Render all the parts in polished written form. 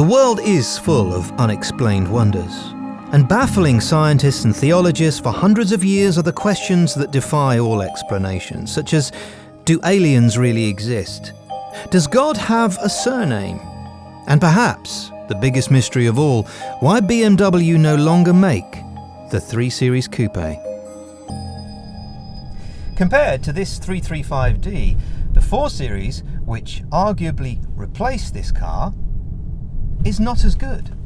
The world is full of unexplained wonders, and baffling scientists and theologists for hundreds of years are the questions that defy all explanation, such as, do aliens really exist? Does God have a surname? And perhaps, the biggest mystery of all, why BMW no longer make the 3 Series Coupe. Compared to this 335D, the 4 Series, which arguably replaced this car, is not as good.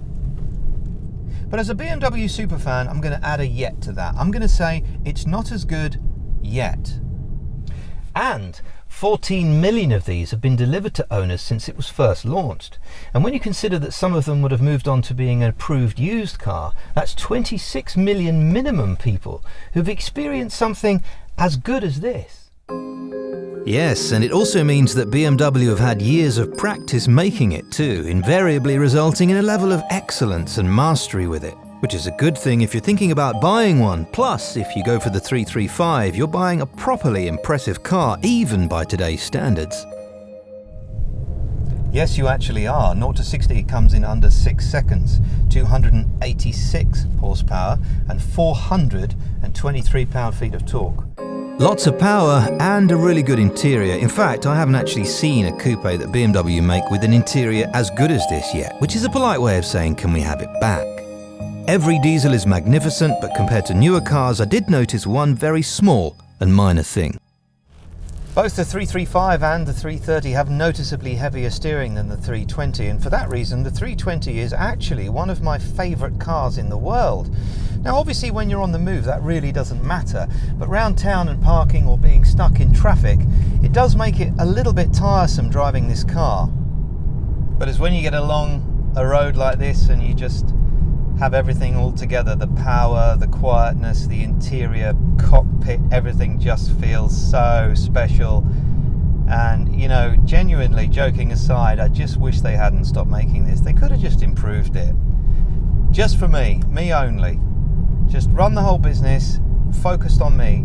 But as a BMW superfan, I'm going to add a yet to that. I'm going to say it's not as good yet. And 14 million of these have been delivered to owners since it was first launched. And when you consider that some of them would have moved on to being an approved used car, that's 26 million minimum people who've experienced something as good as this. Yes, and it also means that BMW have had years of practice making it too, invariably resulting in a level of excellence and mastery with it, which is a good thing if you're thinking about buying one. Plus, if you go for the 335, you're buying a properly impressive car, even by today's standards. Yes, you actually are. 0 to 60 comes in under 6 seconds, 286 horsepower and 423 pound-feet of torque. Lots of power and a really good interior. In fact, I haven't actually seen a coupe that BMW make with an interior as good as this yet, which is a polite way of saying, can we have it back? Every diesel is magnificent, but compared to newer cars, I did notice one very small and minor thing. Both the 335 and the 330 have noticeably heavier steering than the 320, and for that reason the 320 is actually one of my favourite cars in the world. Now obviously when you're on the move that really doesn't matter, but round town and parking or being stuck in traffic, it does make it a little bit tiresome driving this car. But it's when you get along a road like this and you just have everything all together, the power, the quietness, the interior, cockpit, everything just feels so special. And you know, genuinely, joking aside, I just wish they hadn't stopped making this. They could have just improved it. Just for me only. Just run the whole business, focused on me.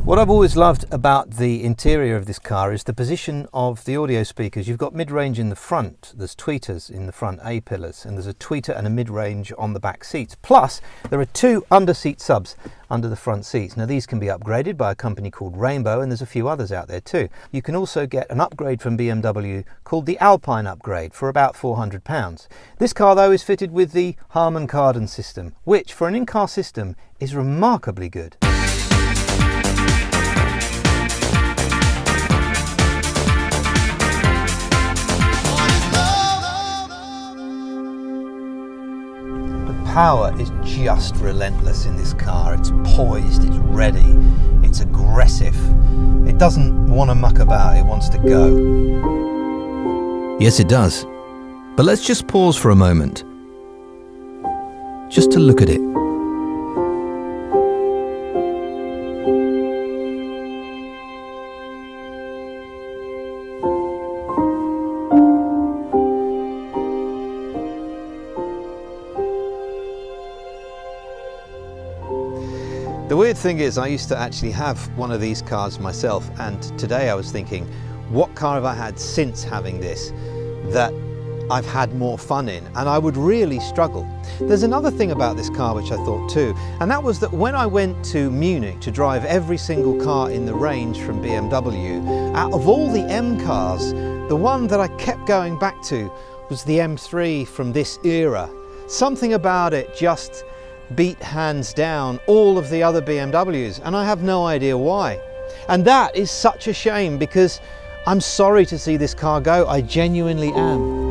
What I've always loved about the interior of this car is the position of the audio speakers. You've got mid-range in the front, there's tweeters in the front A-pillars, and there's a tweeter and a mid-range on the back seats. Plus, there are 2 under-seat subs under the front seats. Now these can be upgraded by a company called Rainbow, and there's a few others out there too. You can also get an upgrade from BMW called the Alpine Upgrade for about £400. This car though is fitted with the Harman Kardon system, which for an in-car system is remarkably good. Power is just relentless in this car. It's poised, it's ready, it's aggressive. It doesn't want to muck about, it wants to go. Yes, it does. But let's just pause for a moment, just to look at it. The weird thing is, I used to actually have one of these cars myself, and today I was thinking, what car have I had since having this that I've had more fun in? And I would really struggle. There's another thing about this car which I thought too, and that was that when I went to Munich to drive every single car in the range from BMW, out of all the M cars, the one that I kept going back to was the M3 from this era. Something about it just beat hands down all of the other BMWs, and I have no idea why. And that is such a shame, because I'm sorry to see this car go, I genuinely am.